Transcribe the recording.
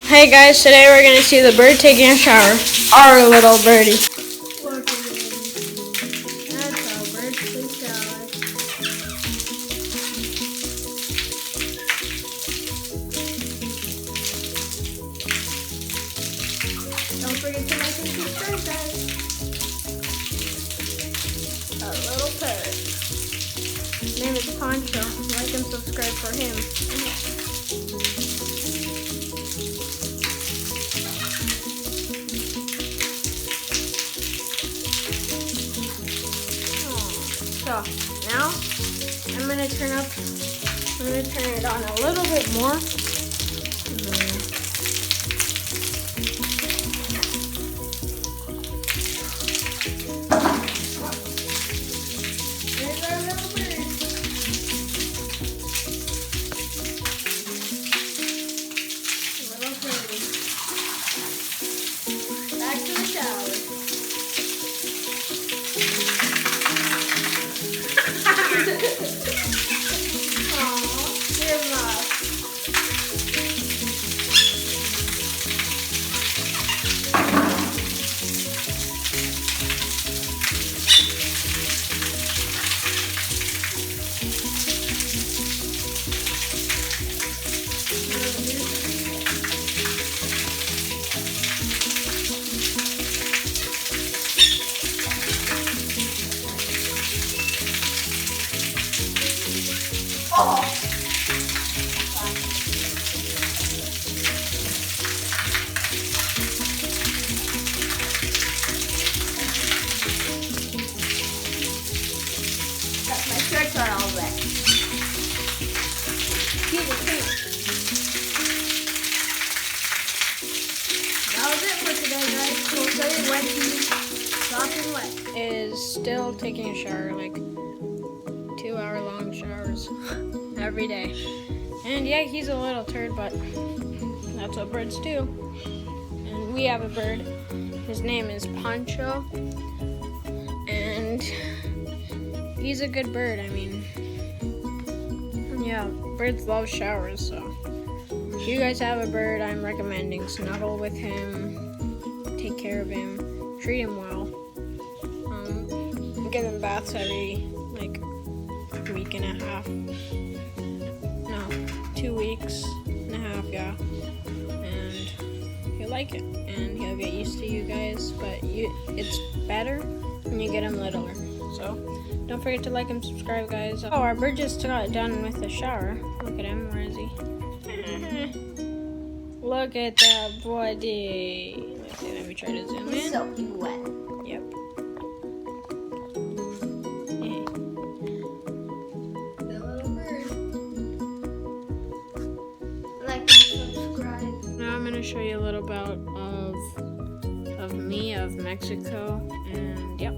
Hey guys, today we're gonna see the bird taking a shower. Our little birdie. Look at him. That's how birds take showers. Don't forget to like and subscribe, guys. A little parrot. His name is Poncho. Like and subscribe for him. So now I'm gonna turn it on a little bit more. There's our little bird. Little birdie. Back to the shower. Aww, your mouth. My shirts are all wet. That was it for today, guys. We'll show you when he's sopping wet. Is still taking a shower, like 2-hour-long showers every day. And yeah, he's a little turd, but that's what birds do. And we have a bird. His name is Poncho. And he's a good bird. I mean, yeah, birds love showers, so if you guys have a bird, I'm recommending snuggle with him, take care of him, treat him well. Give him baths every week and a half. No, 2 weeks and a half, yeah. And he'll like it, and he'll get used to you guys. But it's better when you get him littler. So don't forget to like and subscribe, guys. Oh, our bird just got done with the shower. Look at him. Where is he? Look at that body. Let's see. Let me try to zoom in. Soaking wet. Yep. The little bird. Like and subscribe. Now I'm gonna show you a little bit of me, of Mexico, and yep.